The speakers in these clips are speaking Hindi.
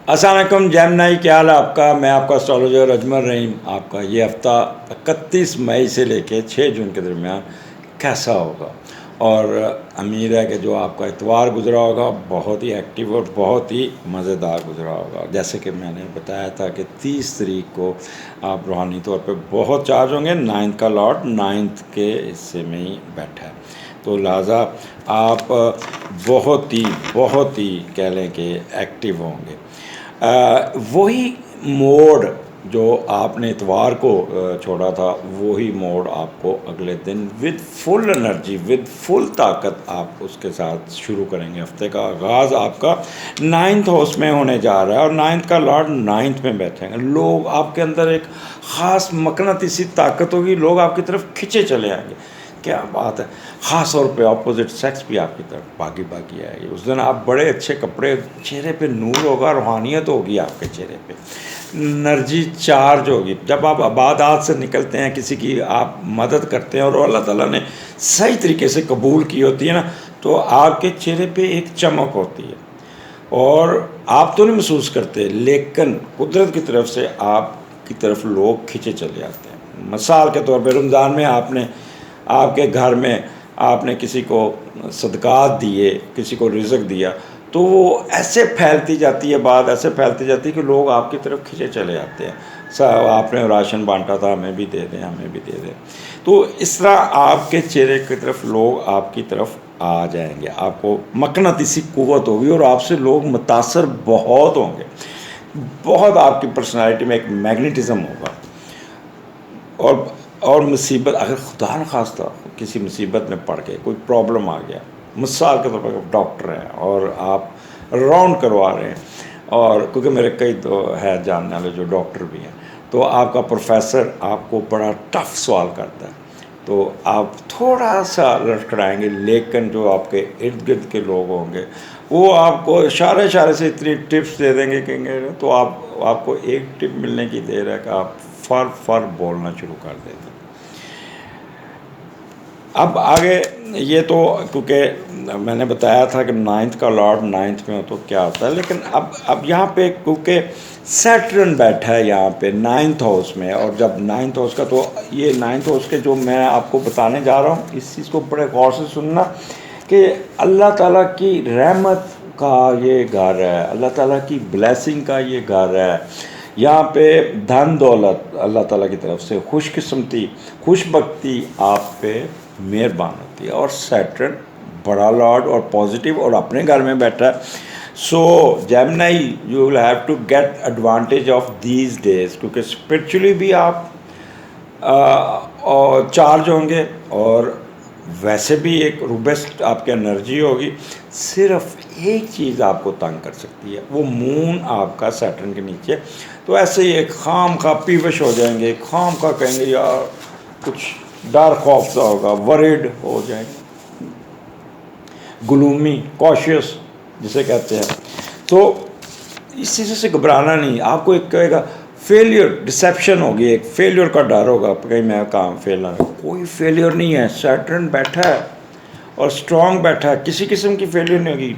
अस्सलाम वालेकुम जैमनाई, क्या हाल है आपका। मैं आपका एस्ट्रोलॉजर अजमल रहीम। आपका ये हफ़्ता 31 मई से लेके 6 जून के दरमियान कैसा होगा, और उम्मीद है कि जो आपका इतवार गुजरा होगा बहुत ही एक्टिव और बहुत ही मज़ेदार गुजरा होगा। जैसे कि मैंने बताया था कि 30 तारीख को आप रूहानी तौर पे बहुत चार्ज होंगे। नाइन्थ का लॉर्ड नाइन्थ के हिस्से में ही बैठा है, तो लिहाजा आप बहुत ही कह लें कि एक्टिव होंगे। वही मोड जो आपने इतवार को छोड़ा था, वही मोड आपको अगले दिन with full energy, with full ताकत आप उसके साथ शुरू करेंगे। हफ्ते का आगाज़ आपका नाइन्थ हाउस में होने जा रहा है और नाइन्थ का लॉर्ड नाइन्थ में बैठेंगे। लोग आपके अंदर एक ख़ास मकनातीसी ताकत होगी, लोग आपकी तरफ खिंचे चले आएंगे। क्या बात है। ख़ास तौर पे अपोजिट सेक्स भी आपकी तरफ भागी भागी आएगी। उस दिन आप बड़े अच्छे कपड़े, चेहरे पे नूर होगा, रूहानियत होगी आपके चेहरे पे, एनर्जी चार्ज होगी। जब आप इबादत से निकलते हैं, किसी की आप मदद करते हैं और अल्लाह ताला ने सही तरीके से कबूल की होती है ना, तो आपके चेहरे पे एक चमक होती है और आप तो नहीं महसूस करते, लेकिन कुदरत की तरफ से आपकी तरफ लोग खिंचे चले जाते हैं। मिसाल के तौर पे रमज़ान में आपने आपके घर में आपने किसी को सदक़ात दिए, किसी को रिज़्क़ दिया, तो वो ऐसे फैलती जाती है, बात ऐसे फैलती जाती है कि लोग आपकी तरफ खिंचे चले जाते हैं। सब आपने राशन बांटा था, हमें भी दे दें, हमें भी दे दें। तो इस तरह आपके चेहरे की तरफ लोग आपकी तरफ आ जाएंगे, आपको मकनातीसी क़ुव्वत होगी और आपसे लोग मुतासर बहुत होंगे। बहुत आपकी पर्सनैलिटी में एक मैग्नेटिज़म होगा। और मुसीबत, अगर खुदा न खास्ता किसी मुसीबत में पड़ गए, कोई प्रॉब्लम आ गया, मिसाल के तौर पर आप डॉक्टर हैं और आप राउंड करवा रहे हैं, और क्योंकि मेरे कई तो है जानने वाले जो डॉक्टर भी हैं, तो आपका प्रोफेसर आपको बड़ा टफ सवाल करता है, तो आप थोड़ा सा लड़खड़ाएंगे, लेकिन जो आपके इर्द गिर्द के लोग होंगे वो आपको इशारे इशारे से इतनी टिप्स दे देंगे, कहेंगे तो आपको एक टिप मिलने की देर है कि आप फर बोलना शुरू कर देते। अब आगे ये तो क्योंकि मैंने बताया था कि नाइन्थ का लॉर्ड नाइन्थ में हो तो क्या होता है, लेकिन अब यहाँ पे क्योंकि सैटर्न बैठा है यहाँ पे नाइन्थ हाउस में, और जब नाइन्थ हाउस का, तो ये नाइन्थ हाउस के जो मैं आपको बताने जा रहा हूँ, इस चीज़ को बड़े गौर से सुनना कि अल्लाह ताला की रहमत का ये घर है, अल्लाह ताला की ब्लेसिंग का ये घर है। यहाँ पे धन दौलत अल्लाह ताला की तरफ से, खुशकिस्मती, खुशबख्ती आप पे मेहरबान होती है। और सैटर्न बड़ा लॉर्ड और पॉजिटिव और अपने घर में बैठा है। So Gemini, you will have to get advantage of these days, क्योंकि स्पिरिचुअली भी आप और चार्ज होंगे और वैसे भी एक रोबस्ट आपकी एनर्जी होगी। सिर्फ एक चीज़ आपको तंग कर सकती है, वो मून आपका सैटर्न के नीचे। तो ऐसे ही एक खाम खा पीवश हो जाएंगे, खाम खा कहेंगे यार कुछ डर खौफ सा होगा, वरिड हो जाएंगे, ग्लूमी, कॉशियस जिसे कहते हैं। तो इस चीज़ से घबराना नहीं। आपको एक कहेगा फेलियर, डिसेप्शन होगी, एक फेलियर का डर होगा, कहीं मैं काम फेल ना, कोई फेलियर नहीं है। सैटर्न बैठा है और स्ट्रांग बैठा है, किसी किस्म की फेलियर नहीं होगी।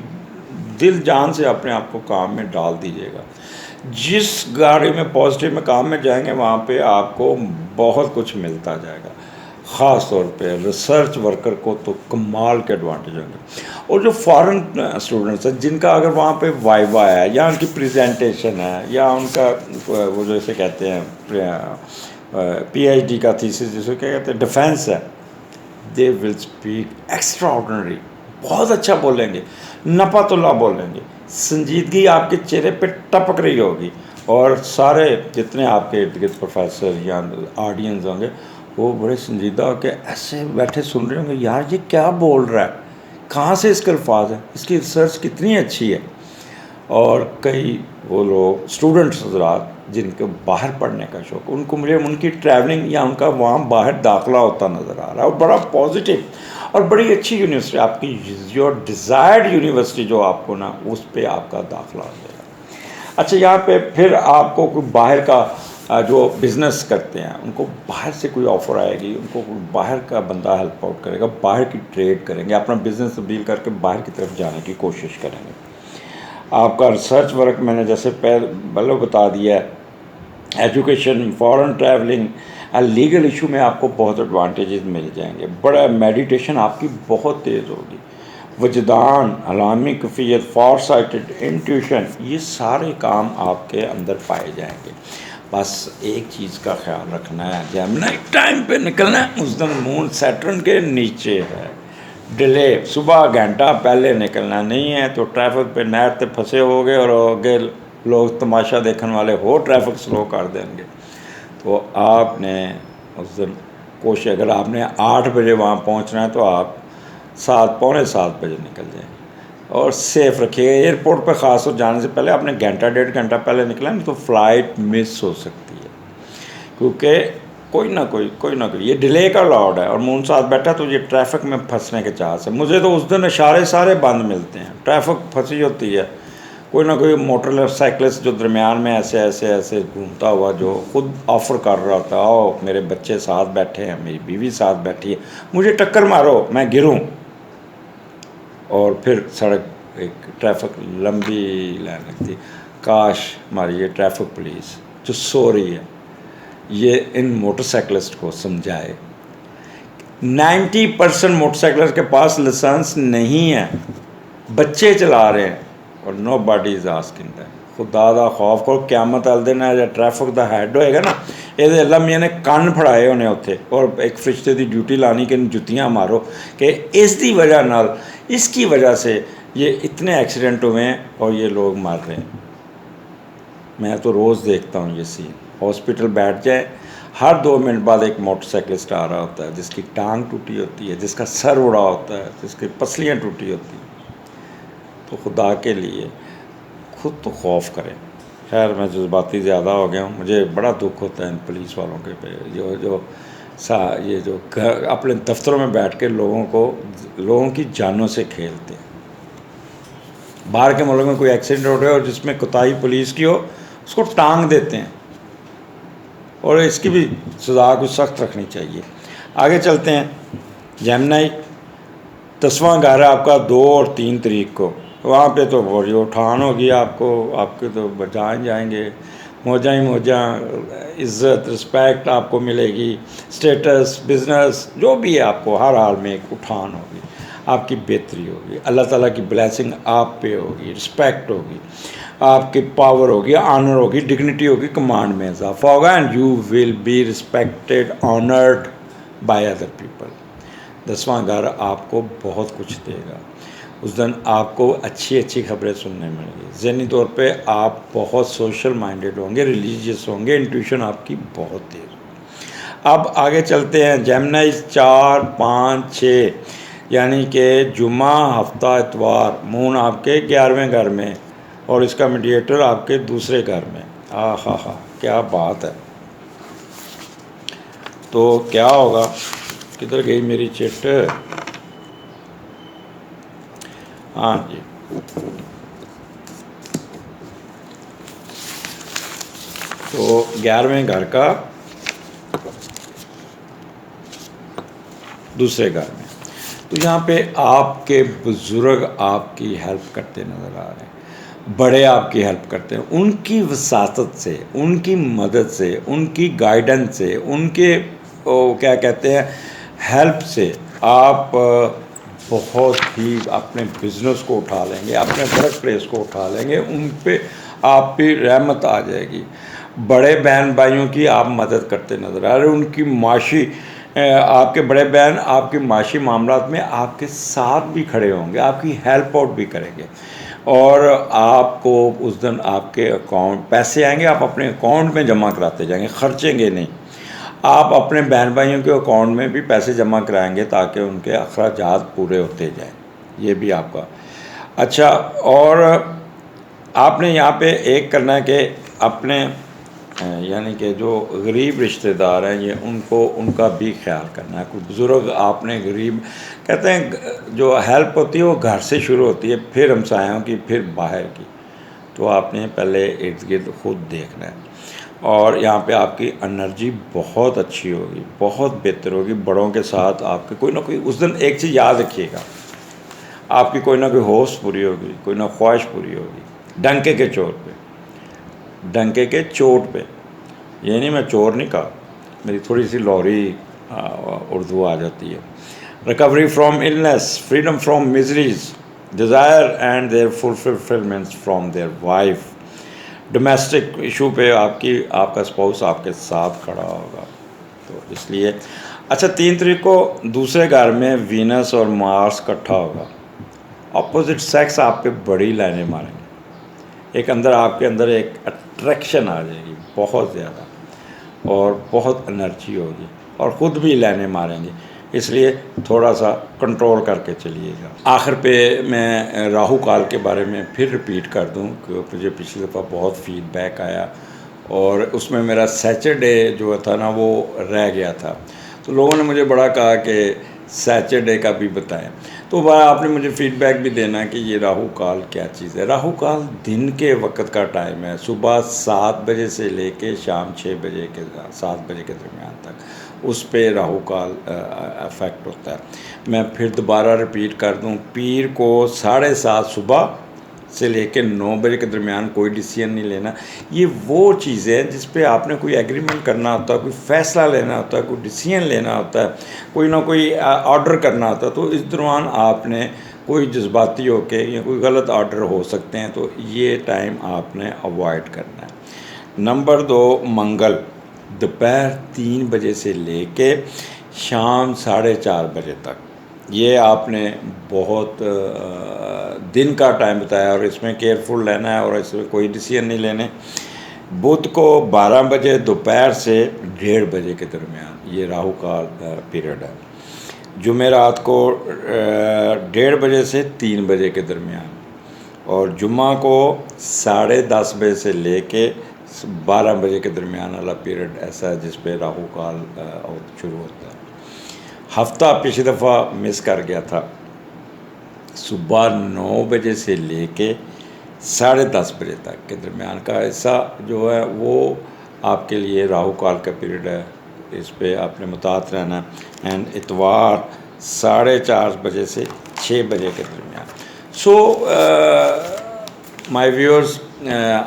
दिल जान से अपने आप को काम में डाल दीजिएगा। जिस गाड़ी में पॉजिटिव में काम में जाएंगे, वहाँ पे आपको बहुत कुछ मिलता जाएगा। ख़ास तौर पे रिसर्च वर्कर को तो कमाल के एडवांटेज होंगे। और जो फॉरेन स्टूडेंट्स हैं, जिनका अगर वहाँ पे वाइवा है या उनकी प्रेजेंटेशन है या उनका वो जैसे कहते हैं पीएचडी का थीसिस जिसे क्या कहते हैं डिफेंस है, they will speak extra ordinary, बहुत अच्छा बोलेंगे, नपातुल्ला बोलेंगे, संजीदगी आपके चेहरे पे टपक रही होगी। और सारे जितने आपके इर्द गिर्द प्रोफेसर या ऑडियंस होंगे, वो बड़े संजीदा होकर ऐसे बैठे सुन रहे होंगे, यार ये क्या बोल रहा है, कहाँ से इसके अल्फाज है, इसकी रिसर्च कितनी अच्छी है। और कई वो लोग स्टूडेंट्स हजरात जिनको बाहर पढ़ने का शौक, उनको मुझे उनकी ट्रैवलिंग या उनका वहाँ बाहर दाखिला होता नज़र आ रहा है, और बड़ा पॉजिटिव और बड़ी अच्छी यूनिवर्सिटी, आपकी जो डिज़ायर्ड यूनिवर्सिटी जो आपको ना, उस पर आपका दाखिला हो जाएगा। अच्छा, यहाँ पे फिर आपको कोई बाहर का जो बिज़नेस करते हैं, उनको बाहर से कोई ऑफ़र आएगी, उनको कोई बाहर का बंदा हेल्प आउट करेगा, बाहर की ट्रेड करेंगे, अपना बिज़नेस तब्दील करके बाहर की तरफ जाने की कोशिश करेंगे। आपका रिसर्च वर्क मैंने जैसे पहले बता दिया है, education, foreign travelling and legal issue में आपको बहुत एडवांटेजेस मिल जाएंगे। बड़ा मेडिटेशन आपकी बहुत तेज़ होगी, वजदान, अलामी कफ़ियत, फॉर साइटेड, इंट्यूशन, ये सारे काम आपके अंदर पाए जाएंगे। बस एक चीज़ का ख्याल रखना है, जब एक टाइम पे निकलना है, उस दिन मून सैटर्न के नीचे है, डिले, सुबह घंटा पहले निकलना नहीं है तो ट्रैफिक पे नहर पे फंसे होगे और आगे लोग तमाशा देखने वाले हो ट्रैफिक स्लो कर देंगे। तो आपने उस दिन कोशिश, अगर आपने 8 बजे वहाँ पहुँचना है तो आप 7, पौने 7 बजे निकल जाएँ और सेफ़ रखिएगा। एयरपोर्ट पे ख़ास तौर जाने से पहले आपने घंटा 1.5 घंटा पहले निकला नहीं तो फ़्लाइट मिस हो सकती है, क्योंकि कोई ना कोई ये डिले का लॉर्ड है और मून साथ बैठा तो ये ट्रैफिक में फंसने के चांस है। मुझे तो उस दिन इशारे सारे बंद मिलते हैं, ट्रैफिक फंसी होती है, कोई ना कोई मोटर साइकिलिस्ट जो दरमियान में ऐसे घूमता हुआ जो खुद ऑफ़र कर रहा था, आओ मेरे बच्चे साथ बैठे हैं, मेरी बीवी साथ बैठी है, मुझे टक्कर मारो मैं गिरूं। और फिर सड़क एक ट्रैफिक लंबी लाइन लगती। काश हमारी ये ट्रैफिक पुलिस जो सो रही है ये इन मोटरसाइकिलिस्ट को समझाए। 90% मोटरसाइकिलिस्ट के पास लाइसेंस नहीं है, बच्चे चला रहे हैं और nobody is asking them. खुदा दा खौफ करो, क्यामत वाले दिन जो ट्रैफिक का हैड होएगा ना, ये अल्लाह मियाँ ने कन्न फड़ाए होने उत्थे और एक फरिश्ते की ड्यूटी लानी कि जुत्तियाँ मारो कि इसकी वजह नाल, इसकी वजह से ये इतने एक्सीडेंट हुए हैं और ये लोग मर रहे हैं। मैं तो रोज़ देखता हूँ ये सीन। हॉस्पिटल बैठ जाए, हर 2 मिनट बाद एक मोटरसाइकिलिस्ट आ रहा होता है जिसकी टांग टूटी होती है, जिसका सर उड़ा होता है, जिसकी पसलियाँ टूटी होती हैं। तो खुदा के लिए खुद तो खौफ करें। खैर मैं जज्बाती ज़्यादा हो गया हूँ, मुझे बड़ा दुख होता है इन पुलिस वालों के पे ये जो घर अपने दफ्तरों में बैठ के लोगों की जानों से खेलते हैं। बाहर के मुल्क में कोई एक्सीडेंट हो रहा है और जिसमें कोताही पुलिस की हो उसको टांग देते हैं और इसकी भी सज़ा कुछ सख्त रखनी चाहिए। आगे चलते हैं। जेमिनी 10वां घर है आपका 2 और 3 तारीख को, वहाँ पे तो बड़ी उठान होगी आपके तो बचाए जाएंगे, मौजा ही मौजा, इज़्ज़त रिस्पेक्ट आपको मिलेगी, स्टेटस बिज़नेस जो भी है आपको हर हाल में एक उठान होगी, आपकी बेहतरी होगी, अल्लाह ताला की ब्लेसिंग आप पे होगी, रिस्पेक्ट होगी, आपकी पावर होगी, ऑनर होगी, डिग्निटी होगी, कमांड में इजाफा होगा and you will be respected honoured by other people. 10वां घर आपको बहुत कुछ देगा। उस दिन आपको अच्छी खबरें सुनने मिलेंगी। ज़हनी तौर पे आप बहुत सोशल माइंडेड होंगे, रिलीजियस होंगे, इंट्यूशन आपकी बहुत तेज़ होगी। अब आगे चलते हैं। जेमिनी 4, 5, 6 यानी कि जुमा, हफ्ता, इतवार, मून आपके 11वें घर में और इसका मीडिएटर आपके दूसरे घर में। हा क्या बात है। तो क्या होगा, किधर गई मेरी चिट? हाँ जी, तो 11वें घर का दूसरे घर में, तो यहाँ पे आपके बुज़ुर्ग आपकी हेल्प करते नज़र आ रहे हैं, बड़े आपकी हेल्प करते हैं, उनकी वसातत से, उनकी मदद से, उनकी गाइडेंस से, उनके क्या कहते हैं हेल्प से आप बहुत ही अपने बिज़नेस को उठा लेंगे, अपने वर्क प्लेस को उठा लेंगे, उन पे आप पे रहमत आ जाएगी। बड़े बहन भाइयों की आप मदद करते नज़र आ रहे हैं, उनकी माशी आपके बड़े बहन आपके माशी मामलात में आपके साथ भी खड़े होंगे, आपकी हेल्प आउट भी करेंगे और आपको उस दिन आपके अकाउंट पैसे आएंगे, आप अपने अकाउंट में जमा कराते जाएंगे, खर्चेंगे नहीं। आप अपने बहन भाइयों के अकाउंट में भी पैसे जमा कराएंगे ताकि उनके अखराजात पूरे होते जाएं। ये भी आपका अच्छा। और आपने यहाँ पे एक करना है कि अपने यानी कि जो गरीब रिश्तेदार हैं ये उनका भी ख्याल करना है। कुछ बुज़ुर्ग आपने गरीब कहते हैं जो हेल्प होती है वो घर से शुरू होती है, फिर हमसायों की, फिर बाहर की। तो आपने पहले इर्द गिर्द खुद देखना है और यहाँ पे आपकी एनर्जी बहुत अच्छी होगी, बहुत बेहतर होगी। बड़ों के साथ आपके कोई ना कोई उस दिन एक चीज़ याद रखिएगा, आपकी कोई ना कोई होश पूरी होगी, कोई ना ख्वाहिश पूरी होगी। डंके के चोट पे, डंके के चोट पे, ये नहीं मैं चोर नहीं कहा, मेरी थोड़ी सी लौरी उर्दू आ जाती है। Recovery from illness, freedom from miseries, desire and their fulfilments from their wife. Domestic issue पे आपका स्पाउस आपके साथ खड़ा होगा, तो इसलिए अच्छा 3 तारीख को दूसरे घर में वीनस और मार्स इकट्ठा होगा। अपोजिट सेक्स आप पे बड़ी लाइनें मारेंगे, एक अंदर आपके अंदर एक अट्रैक्शन आ जाएगी बहुत ज़्यादा, और बहुत एनर्जी होगी, और ख़ुद भी लाइनें मारेंगे, इसलिए थोड़ा सा कंट्रोल करके चलिएगा। आखिर पे मैं राहु काल के बारे में फिर रिपीट कर दूं कि मुझे पिछली दफ़ा बहुत फीडबैक आया, और उसमें मेरा सैटरडे जो था ना वो रह गया था, तो लोगों ने मुझे बड़ा कहा कि सैटरडे का भी बताएं। तो वह आपने मुझे फ़ीडबैक भी देना कि ये राहु काल क्या चीज़ है। राहु काल दिन के वक्त का टाइम है, सुबह 7 बजे से लेके शाम 6 बजे के 7 बजे के दरमियान तक, उस पे राहु काल अफेक्ट होता है। मैं फिर दोबारा रिपीट कर दूं, पीर को 7:30 सुबह से लेके 9 बजे के दरमियान कोई डिसीजन नहीं लेना। ये वो चीज़ है जिस पे आपने कोई एग्रीमेंट करना होता है, कोई फ़ैसला लेना होता है, कोई डिसीजन लेना होता है, कोई ना कोई ऑर्डर करना होता है, तो इस दौरान आपने कोई जज्बाती होके या कोई गलत ऑर्डर हो सकते हैं, तो ये टाइम आपने अवॉइड करना है। नंबर 2, मंगल दोपहर 3 बजे से लेके शाम 4:30 बजे तक, ये आपने बहुत दिन का टाइम बताया, और इसमें केयरफुल रहना है, और इसमें कोई डिसीजन नहीं लेने। बुध को 12 बजे दोपहर से 1:30 बजे के दरमियान ये राहु का पीरियड है। जुमेरात को 1:30 बजे से 3 बजे के दरमियान, और जुम्मा को 10:30 बजे से लेके 12 बजे के दरमियान वाला पीरियड ऐसा है जिस पे राहु काल शुरू होता है। हफ्ता पिछली दफ़ा मिस कर गया था, सुबह 9 बजे से लेके 10:30 बजे तक के दरमियान का ऐसा जो है वो आपके लिए राहु काल का पीरियड है, इस पे आपने मुतात रहना है। एंड इतवार 4:30 बजे से 6 बजे के दरमियान। So my viewers,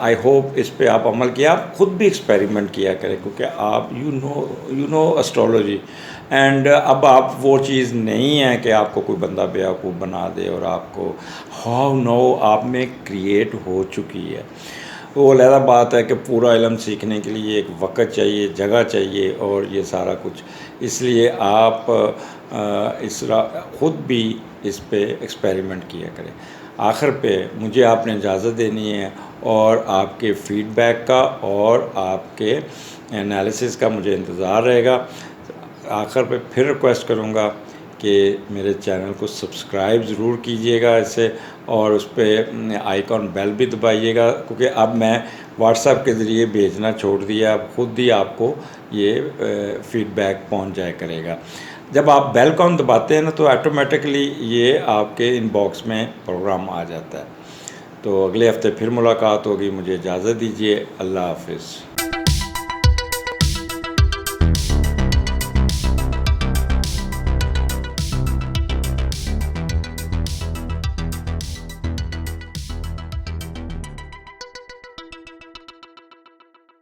I hope इस पे आप अमल किया, आप ख़ुद भी एक्सपेरिमेंट किया करें, क्योंकि आप यू नो एस्ट्रोलॉजी, एंड अब आप वो चीज़ नहीं है कि आपको कोई बंदा बेवकूफ़ बना दे और आपको हाउ नो आप में क्रिएट हो चुकी है। वो अलग बात है कि पूरा इल्म सीखने के लिए एक वक्त चाहिए, जगह चाहिए, और ये सारा कुछ, इसलिए आप ख़ुद भी इस पे एक्सपेरिमेंट किया करें। आखिर पे मुझे आपने इजाज़त देनी है, और आपके फ़ीडबैक का और आपके एनालिसिस का मुझे इंतज़ार रहेगा। आखिर पे फिर रिक्वेस्ट करूँगा कि मेरे चैनल को सब्सक्राइब ज़रूर कीजिएगा इससे, और उस पर आइकॉन बेल भी दबाइएगा, क्योंकि अब मैं व्हाट्सएप के ज़रिए भेजना छोड़ दिया, अब ख़ुद ही आपको ये फ़ीडबैक पहुंच जाया करेगा। जब आप बेल कॉन दबाते हैं ना, तो ऑटोमेटिकली ये आपके इनबॉक्स में प्रोग्राम आ जाता है। तो अगले हफ्ते फिर मुलाकात होगी, मुझे इजाज़त दीजिए, अल्लाह हाफ़िज़।